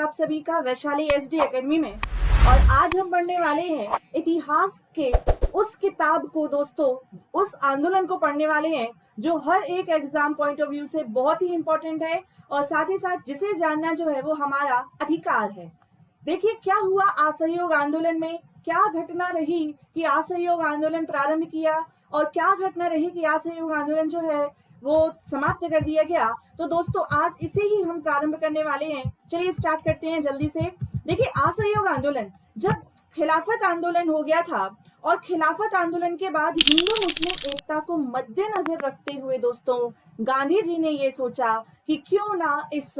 आप सभी का वैशाली एचडी एकेडमी में। और आज हम पढ़ने वाले हैं इतिहास के उस किताब को दोस्तों, उस आंदोलन को पढ़ने वाले हैं जो हर एक एग्जाम पॉइंट ऑफ व्यू से बहुत ही इंपॉर्टेंट है और साथ ही साथ जिसे जानना जो है वो हमारा अधिकार है। देखिए क्या हुआ असहयोग आंदोलन में, क्या घटना रही कि असहयोग आंदोलन प्रारंभ किया और क्या घटना रही कि असहयोग आंदोलन जो है वो समाप्त कर दिया गया। तो दोस्तों आज इसे ही हम प्रारंभ करने वाले हैं। चलिए स्टार्ट करते हैं जल्दी से। देखिए असहयोग आंदोलन जब खिलाफत आंदोलन हो गया था और खिलाफत आंदोलन के बाद हिंदू मुस्लिम एकता को मद्देनजर रखते हुए दोस्तों गांधी जी ने ये सोचा कि क्यों ना इस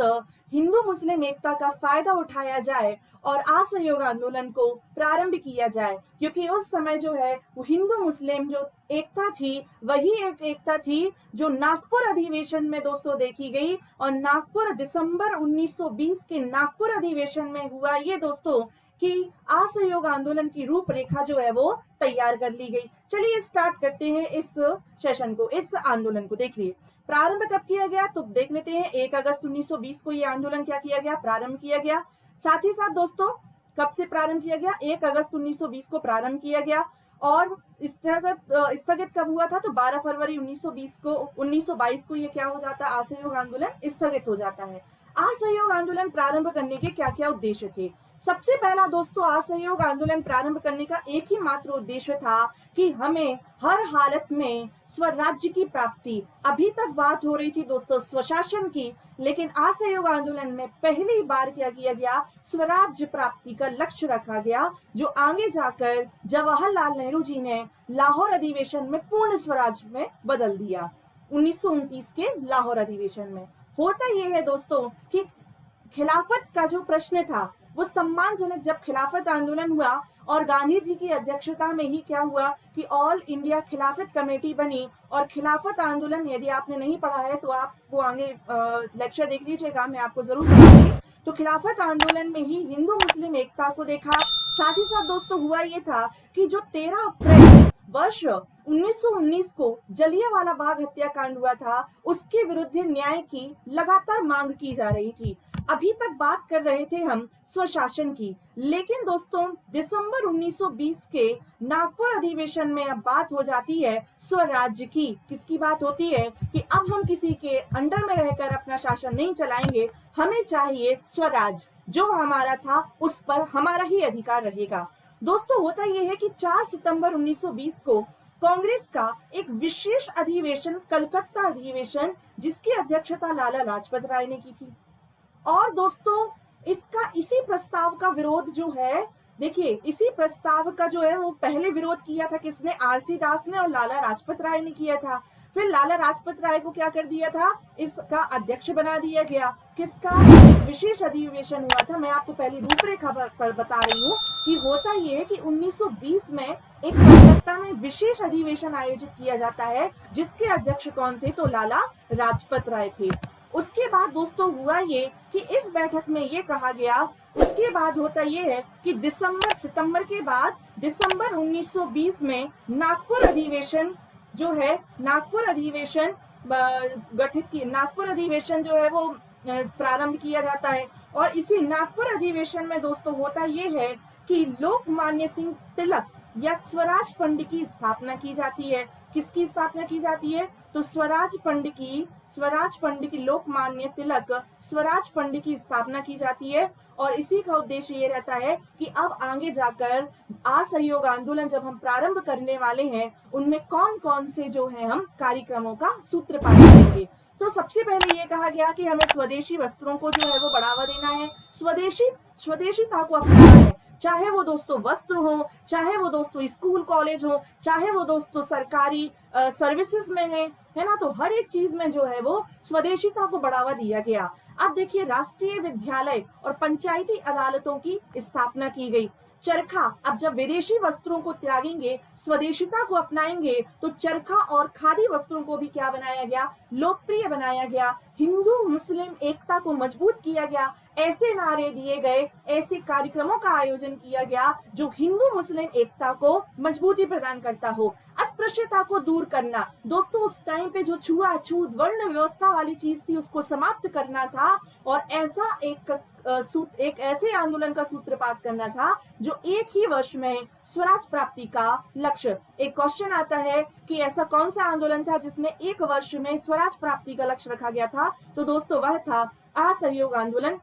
हिंदू मुस्लिम एकता का फायदा उठाया जाए और असहयोग आंदोलन को प्रारंभ किया जाए, क्योंकि उस समय जो है वो हिंदू मुस्लिम जो एकता थी वही एक एकता थी जो नागपुर अधिवेशन में दोस्तों देखी गई। और नागपुर दिसंबर 1920 के नागपुर अधिवेशन में हुआ ये दोस्तों कि असहयोग आंदोलन की रूपरेखा जो है वो तैयार कर ली गई। चलिए स्टार्ट करते हैं इस सेशन को, इस आंदोलन को। देखिए प्रारंभ कब किया गया तो देख लेते हैं। 1 अगस्त 1920 को ये आंदोलन क्या किया गया, प्रारंभ किया गया। साथ ही साथ दोस्तों कब से प्रारंभ किया गया, 1 अगस्त 1920 को प्रारंभ किया गया। और स्थगित कब हुआ था तो 12 फरवरी 1922 को ये क्या हो जाता है, असहयोग आंदोलन स्थगित हो जाता है। असहयोग आंदोलन प्रारंभ करने के क्या क्या उद्देश्य थे। सबसे पहला दोस्तों असहयोग आंदोलन प्रारंभ करने का एक ही मात्र उद्देश्य था कि हमें हर हालत में स्वराज्य की प्राप्ति। अभी तक बात हो रही थी दोस्तों स्वशासन की, लेकिन असहयोग आंदोलन में पहली बार क्या किया गया, स्वराज्य प्राप्ति का लक्ष्य रखा गया, जो आगे जाकर जवाहरलाल नेहरू जी ने लाहौर अधिवेशन में पूर्ण स्वराज्य में बदल दिया। 1929 के लाहौर अधिवेशन में होता यह है दोस्तों कि खिलाफत का जो प्रश्न था वो सम्मानजनक जब खिलाफत आंदोलन हुआ और गांधी जी की अध्यक्षता में ही क्या हुआ कि ऑल इंडिया खिलाफत कमेटी बनी। और खिलाफत आंदोलन यदि आपने नहीं पढ़ा है तो आपको आगे लेक्चर देख लीजिएगा, मैं आपको जरूर बताऊंगी। तो खिलाफत आंदोलन में ही हिंदू मुस्लिम एकता को देखा। साथ ही साथ दोस्तों हुआ ये था कि जो 13 अप्रैल वर्ष 1919 को जलियांवाला बाग हत्याकांड हुआ था उसके विरुद्ध न्याय की लगातार मांग की जा रही थी। अभी तक बात कर रहे थे हम स्वशासन की, लेकिन दोस्तों दिसंबर 1920 के नागपुर अधिवेशन में अब बात हो जाती है स्वराज्य की। किसकी बात होती है कि अब हम किसी के अंडर में रहकर अपना शासन नहीं चलाएंगे, हमें चाहिए स्वराज, जो हमारा था उस पर हमारा ही अधिकार रहेगा। दोस्तों होता यह है कि 4 सितंबर 1920 को कांग्रेस का एक विशेष अधिवेशन, कलकत्ता अधिवेशन, जिसकी अध्यक्षता लाला लाजपत राय ने की थी। और दोस्तों इसी प्रस्ताव का विरोध जो है, देखिए इसी प्रस्ताव का जो है वो पहले विरोध किया था किसने, आरसी दास ने और लाला लाजपत राय ने किया था। फिर लाला लाजपत राय को क्या कर दिया था, इसका अध्यक्ष बना दिया गया। किसका विशेष अधिवेशन हुआ था, मैं आपको पहली रूपरेखा पर बता रही हूँ कि होता ये है कि 1920 में एक कलकत्ता में विशेष अधिवेशन आयोजित किया जाता है, जिसके अध्यक्ष कौन थे तो लाला लाजपत राय थे। उसके बाद दोस्तों हुआ ये कि इस बैठक में ये कहा गया, उसके बाद होता ये है कि सितंबर के बाद दिसंबर 1920 में नागपुर अधिवेशन जो है, नागपुर अधिवेशन नागपुर अधिवेशन जो है वो प्रारंभ किया जाता है। और इसी नागपुर अधिवेशन में दोस्तों होता ये है कि लोकमान्य सिंह तिलक या स्वराज फंड की स्थापना की जाती है। किसकी स्थापना की जाती है तो स्वराज फंड की लोकमान्य तिलक स्वराज फंड की स्थापना की जाती है। और इसी का उद्देश्य ये रहता है कि अब आगे जाकर असहयोग आंदोलन जब हम प्रारंभ करने वाले हैं उनमें कौन कौन से जो है हम कार्यक्रमों का सूत्रपात करेंगे। तो सबसे पहले ये कहा गया कि हमें स्वदेशी वस्त्रों को जो है वो बढ़ावा देना है, स्वदेशीता को अपनाना है, चाहे वो दोस्तों वस्त्र हो, चाहे वो दोस्तों स्कूल कॉलेज हो, चाहे वो दोस्तों सरकारी सर्विसेज में है ना, तो हर एक चीज में जो है वो स्वदेशीता को बढ़ावा दिया गया। अब देखिए राष्ट्रीय विद्यालय और पंचायती अदालतों की स्थापना की गई। चरखा, अब जब विदेशी वस्त्रों को त्यागेंगे, स्वदेशीता को अपनाएंगे, तो चरखा और खादी वस्त्रों को भी क्या बनाया गया, लोकप्रिय बनाया गया। हिंदू मुस्लिम एकता को मजबूत किया गया। ऐसे नारे दिए गए, ऐसे कार्यक्रमों का आयोजन किया गया जो हिंदू मुस्लिम एकता को मजबूती प्रदान करता हो, अस्पृश्यता को दूर करना। दोस्तों उस टाइम पे जो छुआछूत वर्ण व्यवस्था वाली चीज थी उसको समाप्त करना था और ऐसा एक ऐसे आंदोलन का सूत्रपात करना था जो एक ही वर्ष में स्वराज प्राप्ति का लक्ष्य। एक क्वेश्चन आता है कि ऐसा कौन सा आंदोलन था जिसमें एक वर्ष में स्वराज प्राप्ति का लक्ष्य रखा गया था, तो दोस्तों वह था असहयोग आंदोलन,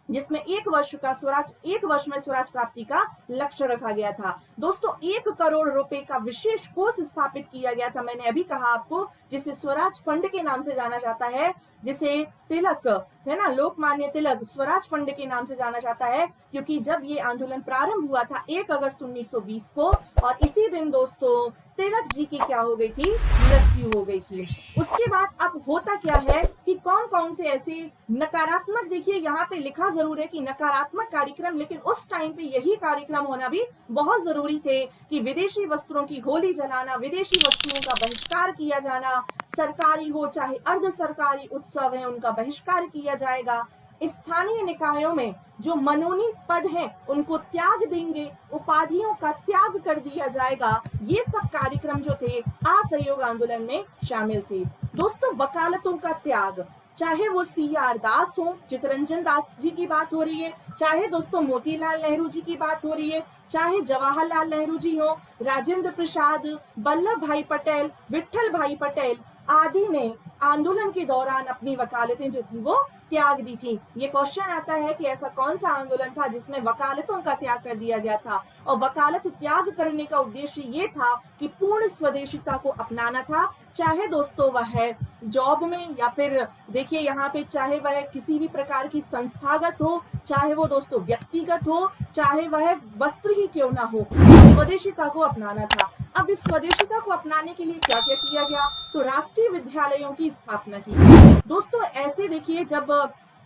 जिसमें एक वर्ष में स्वराज प्राप्ति का लक्ष्य रखा गया था। दोस्तों 1 करोड़ रुपए का विशेष कोष स्थापित किया गया था, मैंने अभी कहा आपको, जिसे स्वराज फंड के नाम से जाना जाता है, जिसे तिलक है ना, लोकमान्य तिलक स्वराज फंड के नाम से जाना जाता है, क्योंकि जब ये आंदोलन प्रारंभ हुआ था 1 अगस्त 1920 को, और इसी दिन दोस्तों तिलक जी की क्या हो गई थी, मृत्यु हो गई थी। उसके बाद अब होता क्या है कि कौन कौन से ऐसे नकारात्मक, देखिए यहाँ पे लिखा जरूर है कि नकारात्मक कार्यक्रम, लेकिन उस टाइम पे यही कार्यक्रम होना भी बहुत जरूरी थे कि विदेशी वस्त्रों की होली जलाना, विदेशी वस्तुओं का बहिष्कार किया जाना, सरकारी हो चाहे अर्ध सरकारी उत्सव है उनका बहिष्कार किया जाएगा, स्थानीय निकायों में जो मनोनीत पद हैं उनको त्याग देंगे, उपाधियों का त्याग कर दिया जाएगा। ये सब कार्यक्रम जो थे असहयोग आंदोलन में शामिल थे। दोस्तों वकालतों का त्याग, चाहे वो CR दास हो, चित्तरंजन दास जी की बात हो रही है, चाहे दोस्तों मोतीलाल नेहरू जी की बात हो रही है, चाहे जवाहरलाल नेहरू जी हो, राजेंद्र प्रसाद, वल्लभ भाई पटेल, विट्ठल भाई पटेल आदि ने आंदोलन के दौरान अपनी वकालतें जो थी वो त्याग दी थी। ये क्वेश्चन आता है कि ऐसा कौन सा आंदोलन था जिसमें वकालतों का त्याग कर दिया गया था, और वकालत त्याग करने का उद्देश्य ये था कि पूर्ण स्वदेशिता को अपनाना था, चाहे दोस्तों वह जॉब में या फिर देखिए यहाँ पे चाहे वह किसी भी प्रकार की संस्थागत हो, चाहे वो दोस्तों व्यक्तिगत हो, चाहे वह वस्त्र ही क्यों ना हो, स्वदेशिता को अपनाना था। अब इस स्वदेशिता को अपनाने के लिए क्या क्या किया गया, तो राष्ट्रीय विद्यालयों की स्थापना की गई। दोस्तों ऐसे देखिए जब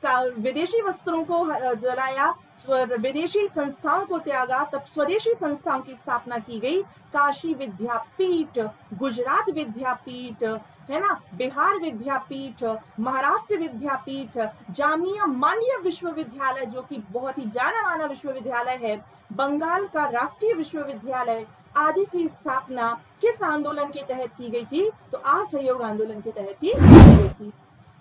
विदेशी वस्त्रों को जलाया, विदेशी संस्थाओं को त्यागा, तब स्वदेशी संस्थाओं की स्थापना की गई। काशी विद्यापीठ, गुजरात विद्यापीठ है ना, बिहार विद्यापीठ, महाराष्ट्र विद्यापीठ, जामिया मिलिया विश्वविद्यालय जो कि बहुत ही जाना माना विश्वविद्यालय है, बंगाल का राष्ट्रीय विश्वविद्यालय आदि की स्थापना किस आंदोलन के तहत की गई थी, तो असहयोग आंदोलन के तहत ही की गई थी।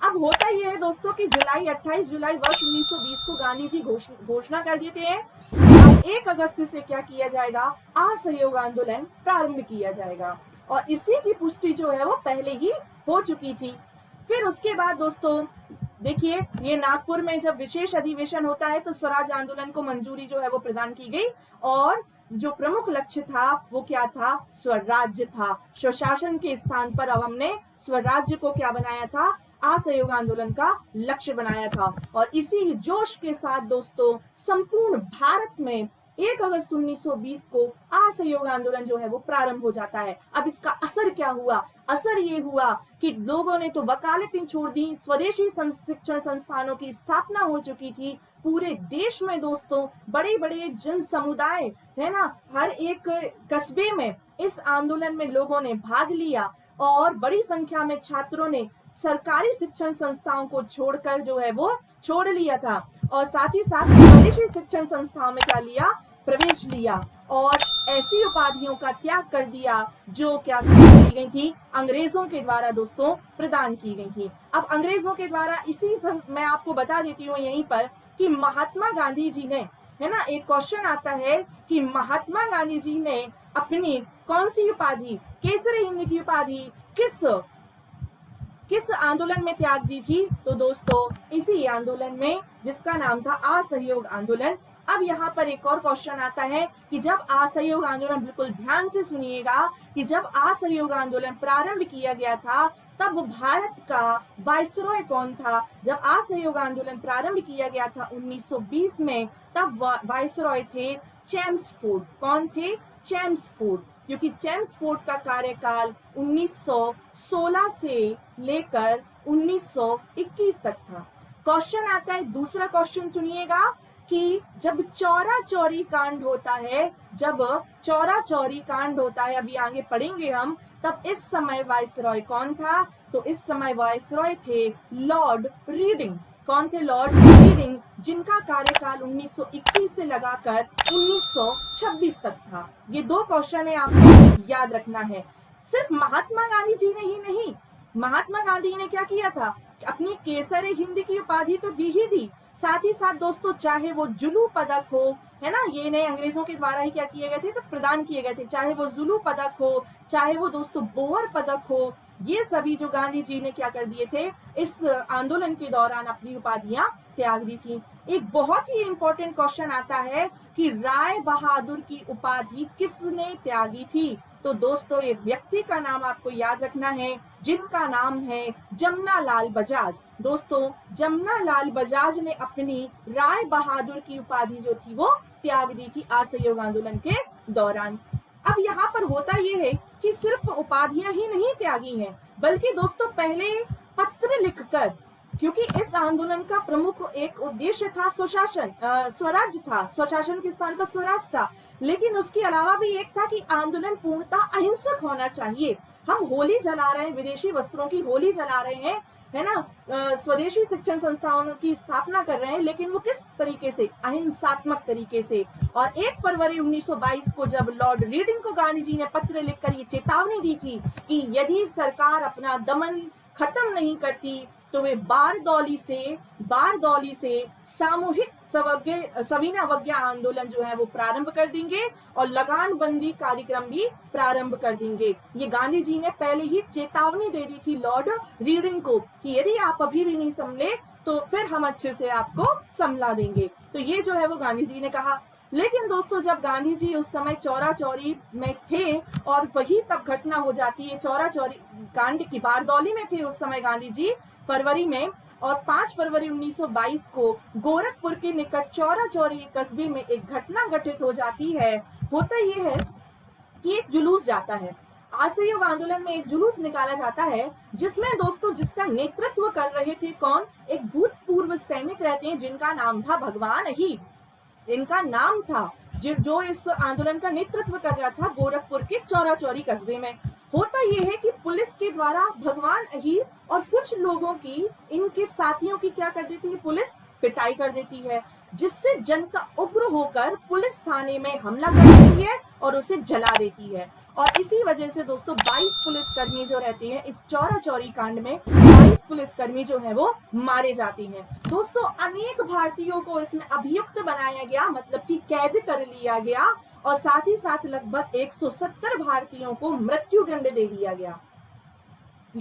अब होता यह है दोस्तों कि 28 जुलाई वर्ष 1920 को गांधी जी घोषणा कर देते हैं, अब 1 अगस्त से क्या किया जाएगा, असहयोग आंदोलन प्रारंभ किया जाएगा, और इसी की पुष्टि जो है वो पहले ही हो चुकी थी। फिर उसके बाद दोस्तों देखिए ये नागपुर में जब विशेष अधिवेशन होता है तो स्वराज आंदोलन को मंजूरी जो है वो प्रदान की गई, और जो प्रमुख लक्ष्य था वो क्या था, स्वराज्य था। स्वशासन के स्थान पर अब हमने स्वराज्य को क्या बनाया था, असहयोग आंदोलन का लक्ष्य बनाया था। और इसी जोश के साथ दोस्तों संपूर्ण भारत में 1 अगस्त 1920 को असहयोग आंदोलन जो है वो प्रारंभ हो जाता है। अब इसका असर क्या हुआ, असर ये हुआ कि लोगों ने तो वकालतें छोड़ दी, स्वदेशी शिक्षण संस्थानों की स्थापना हो चुकी थी, पूरे देश में दोस्तों बड़े बड़े जन समुदाय है ना, हर एक कस्बे में इस आंदोलन में लोगों ने भाग लिया, और बड़ी संख्या में छात्रों ने सरकारी शिक्षण संस्थाओं को छोड़कर जो है वो छोड़ लिया था, और साथ ही साथ स्वदेशी शिक्षण संस्थाओं में क्या लिया, प्रवेश लिया, और ऐसी उपाधियों का त्याग कर दिया जो क्या की गई थी, अंग्रेजों के द्वारा दोस्तों प्रदान की गई थी। अब अंग्रेजों के द्वारा इसी मैं आपको बता देती हूँ यहीं पर कि महात्मा गांधी जी ने, है ना, एक क्वेश्चन आता है कि महात्मा गांधी जी ने अपनी कौन सी उपाधि, केसरी हिंद की उपाधि किस आंदोलन में त्याग दी थी, तो दोस्तों इसी आंदोलन में जिसका नाम था असहयोग आंदोलन। अब यहाँ पर एक और क्वेश्चन आता है कि जब असहयोग आंदोलन, बिल्कुल ध्यान से सुनिएगा, कि जब असहयोग आंदोलन प्रारंभ किया गया था तब भारत का वायसरॉय कौन था। जब असहयोग आंदोलन प्रारंभ किया गया था 1920 में, तब वायसरॉय थे चेम्सफोर्ड। कौन थे, चेम्सफोर्ड, क्योंकि चेम्सफोर्ड का कार्यकाल 1916 से लेकर 1921 तक था। क्वेश्चन आता है, दूसरा क्वेश्चन सुनिएगा कि जब चौरा चौरी कांड होता है, अभी आगे पढ़ेंगे हम, तब इस समय वायसरॉय कौन था, तो इस समय वायसरॉय थे लॉर्ड रीडिंग। कौन थे? लॉर्ड रीडिंग, जिनका कार्यकाल 1921 से लगाकर 1926 तक था। ये 2 क्वेश्चन है, आपको याद रखना है। सिर्फ महात्मा गांधी जी ने ही नहीं, महात्मा गांधी ने क्या किया था? अपनी केसर हिंद की उपाधि तो दी ही दी, साथ ही साथ दोस्तों चाहे वो जुलू पदक हो, है ना, ये नए अंग्रेजों के द्वारा ही क्या किए गए थे, तो प्रदान किए गए थे, चाहे वो जुलू पदक हो, चाहे वो दोस्तों बोअर पदक हो, ये सभी जो गांधी जी ने क्या कर दिए थे, इस आंदोलन के दौरान अपनी उपाधियां त्याग दी थी। एक बहुत ही इंपॉर्टेंट क्वेश्चन आता है कि राय बहादुर की उपाधि किसने त्यागी थी? तो दोस्तों एक व्यक्ति का नाम आपको याद रखना है, जिनका नाम है जमना लाल बजाज। दोस्तों जमना लाल बजाज ने अपनी राय बहादुर की उपाधि जो थी वो त्याग दी थी असहयोग आंदोलन के दौरान। अब यहाँ पर होता ये है कि सिर्फ उपाधियां ही नहीं त्यागी हैं, बल्कि दोस्तों पहले पत्र लिखकर, क्योंकि इस आंदोलन का प्रमुख एक उद्देश्य था स्वशासन, स्वराज था, स्वशासन के स्थान पर स्वराज था, लेकिन उसके अलावा भी एक था कि आंदोलन पूर्णतः अहिंसक होना चाहिए। हम होली जला रहे हैं, विदेशी वस्त्रों की होली जला रहे हैं, है ना, स्वदेशी शिक्षण संस्थाओं की स्थापना कर रहे हैं, लेकिन वो किस तरीके से? अहिंसात्मक तरीके से। और 1 फरवरी 1922 को जब लॉर्ड रीडिंग को गांधी जी ने पत्र लिखकर ये चेतावनी दी थी कि यदि सरकार अपना दमन खत्म नहीं करती तो वे बारदौली से सामूहिक सविनय अवज्ञा आंदोलन जो है वो प्रारंभ कर देंगे और लगान बंदी कार्यक्रम भी प्रारंभ कर देंगे। ये गांधी जी ने पहले ही चेतावनी दे दी थी लॉर्ड रीडिंग को कि यदि आप अभी भी नहीं संभले तो फिर हम अच्छे से आपको संभला देंगे। तो ये जो है वो गांधी जी ने कहा। लेकिन दोस्तों जब गांधी जी उस समय चौरा चौरी में थे और वही तब घटना हो जाती है, चौरा चौरी कांड की, बारदौली में थे उस समय गांधी जी फरवरी में, और 5 फरवरी 1922 को गोरखपुर के निकट चौरा चौरी कस्बे में एक घटना घटित हो जाती है। होता ये है कि एक जुलूस जाता है, असहयोग आंदोलन में एक जुलूस निकाला जाता है, जिसमें दोस्तों जिसका नेतृत्व कर रहे थे कौन? एक भूतपूर्व सैनिक रहते हैं जिनका नाम था भगवान ही, इनका नाम था, जो इस आंदोलन का नेतृत्व कर रहा था गोरखपुर के चौरा चौरी कस्बे में। होता यह है कि पुलिस के द्वारा भगवान ही और कुछ लोगों की, इनके साथियों की क्या कर देती है? पुलिस पिटाई कर देती है, जिससे जनता उग्र होकर पुलिस थाने में हमला कर देती है और उसे जला देती है। और इसी वजह से दोस्तों 22 पुलिसकर्मी जो रहते हैं इस चौरा चौरी कांड में, 22 पुलिसकर्मी जो है वो मारे जाते हैं। दोस्तों अनेक भारतीयों को इसमें अभियुक्त बनाया गया, मतलब कि कैद कर लिया गया, और साथ ही साथ लगभग 170 भारतीयों को मृत्यु दंड दे दिया गया।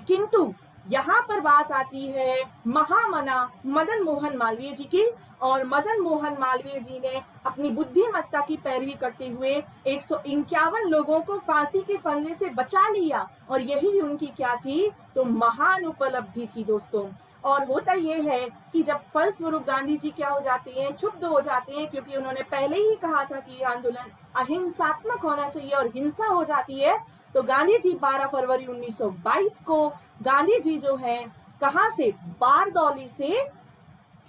किंतु यहाँ पर बात आती है महामना मदन मोहन मालवीय जी की, और मदन मोहन मालवीय जी ने अपनी बुद्धिमत्ता की पैरवी करते हुए 151 लोगों को फांसी के फंदे से बचा लिया, और यही उनकी क्या थी? तो महान उपलब्धि थी दोस्तों। और होता यह है कि जब फलस्वरूप गांधी जी क्या हो जाते हैं? क्षुब्ध हो जाते हैं, क्योंकि उन्होंने पहले ही कहा था कि आंदोलन अहिंसात्मक होना चाहिए और हिंसा हो जाती है। तो गांधी जी 12 फरवरी 1922 को गांधी जी जो है कहां से?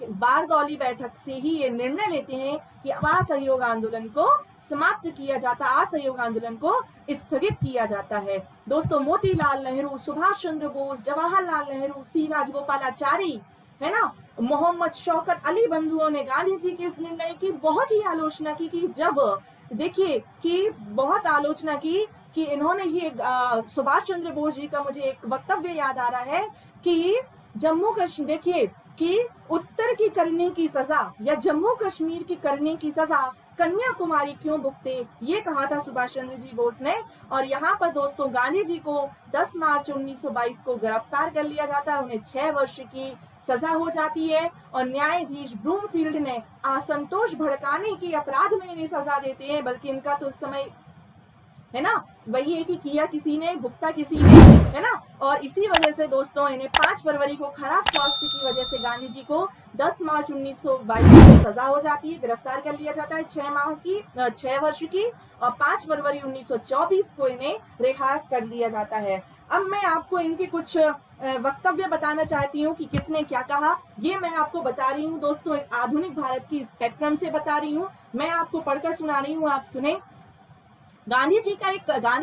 बारदौली बैठक से ही ये निर्णय लेते हैं कि असहयोग आंदोलन को समाप्त किया जाता, असहयोग आंदोलन को स्थगित किया जाता है। दोस्तों मोतीलाल नेहरू, सुभाष चंद्र बोस, जवाहरलाल नेहरू, सी राजगोपालाचारी, है ना, मोहम्मद शौकत अली बंधुओं ने गांधी जी के इस निर्णय की बहुत ही आलोचना की कि जब देखिए कि बहुत आलोचना की कि इन्होंने ही सुभाष चंद्र बोस जी का मुझे एक वक्तव्य याद आ रहा है कि जम्मू कश्मीर, देखिए कि उत्तर की करने की सजा या जम्मू कश्मीर की करने की सजा कन्याकुमारी क्यों भुगते, ये कहा था सुभाष चंद्र जी बोस ने। और यहाँ पर दोस्तों गांधी जी को 10 मार्च 1922 को गिरफ्तार कर लिया जाता है, उन्हें 6 वर्ष की सजा हो जाती है, और न्यायाधीश ब्रूमफील्ड ने असंतोष भड़काने के अपराध में इन्हें सजा देते हैं, बल्कि इनका तो उस समय, है ना, वही है कि किया किसी ने भुगता किसी ने, है ना। और इसी वजह से दोस्तों इन्हें 5 फरवरी को खराब स्वास्थ्य की वजह से गांधी जी को 10 मार्च 1922 को सजा हो जाती है, गिरफ्तार कर लिया जाता है 6 वर्ष की, और 5 फरवरी 1924 को इन्हें रिहा कर दिया जाता है। अब मैं आपको इनके कुछ वक्तव्य बताना चाहती हूँ कि किसने क्या कहा। ये मैं आपको बता रही हूँ दोस्तों, आधुनिक भारत की स्पेक्ट्रम से बता रही हूँ, मैं आपको पढ़कर सुना रही हूँ, आप सुने। गांधी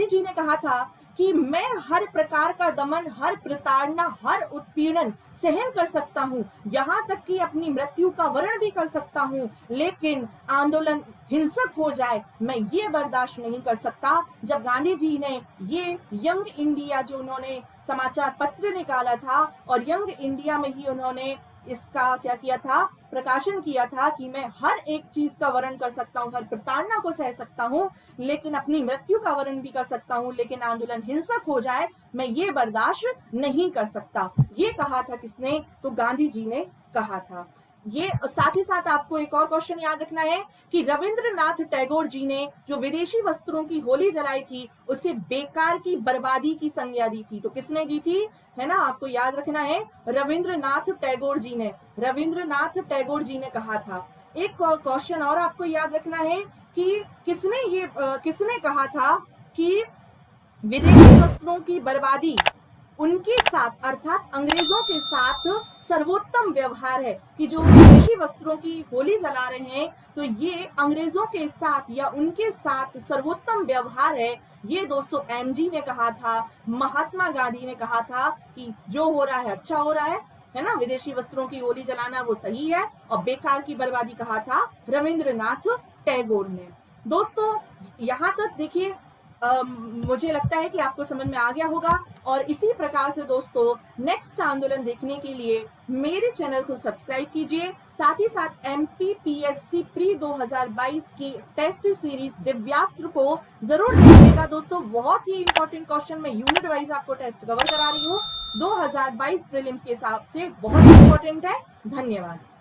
जी ने कहा था कि मैं हर प्रकार का दमन, हर प्रताड़ना, हर उत्पीड़न सहन कर सकता हूँ, यहाँ तक कि अपनी मृत्यु का वरण भी कर सकता हूँ, लेकिन आंदोलन हिंसक हो जाए मैं ये बर्दाश्त नहीं कर सकता। जब गांधी जी ने ये यंग इंडिया जो उन्होंने समाचार पत्र निकाला था और यंग इंडिया में ही उन्होंने इसका क्या किया था, प्रकाशन किया था कि मैं हर एक चीज का वर्ण कर सकता हूँ, हर प्रताड़ना को सह सकता हूँ, लेकिन अपनी मृत्यु का वर्ण भी कर सकता हूँ, लेकिन आंदोलन हिंसक हो जाए मैं ये बर्दाश्त नहीं कर सकता। ये कहा था किसने? तो गांधी जी ने कहा था। ये साथ ही साथ आपको एक और क्वेश्चन याद रखना है कि रविंद्रनाथ टैगोर जी ने जो विदेशी वस्त्रों की होली जलाई थी उसे बेकार की बर्बादी की संज्ञा दी थी। तो किसने दी थी, है ना, आपको याद रखना है, रविंद्रनाथ टैगोर जी ने, रविंद्रनाथ टैगोर जी ने कहा था। एक क्वेश्चन और आपको याद रखना है कि किसने कहा था कि विदेशी वस्त्रों की बर्बादी उनके साथ अर्थात अंग्रेजों के साथ सर्वोत्तम व्यवहार है, कि जो विदेशी वस्त्रों की होली जला रहे हैं तो ये अंग्रेजों के साथ या उनके साथ सर्वोत्तम व्यवहार है। ये दोस्तों एमजी ने कहा था, महात्मा गांधी ने कहा था कि जो हो रहा है अच्छा हो रहा है ना, विदेशी वस्त्रों की होली जलाना वो सही है, और बेकार की बर्बादी कहा था रविंद्रनाथ टैगोर ने। दोस्तों यहाँ तक देखिए मुझे लगता है कि आपको समझ में आ गया होगा, और इसी प्रकार से दोस्तों नेक्स्ट आंदोलन देखने के लिए मेरे चैनल को सब्सक्राइब कीजिए। साथ ही साथ MPPSC प्री 2022 की टेस्ट सीरीज दिव्यास्त्र को जरूर देखिएगा दोस्तों। बहुत ही इंपॉर्टेंट क्वेश्चन मैं यूनिट वाइज आपको टेस्ट कवर करा रही हूँ। 2022 प्रीलिम्स के हिसाब से बहुत इंपॉर्टेंट है। धन्यवाद।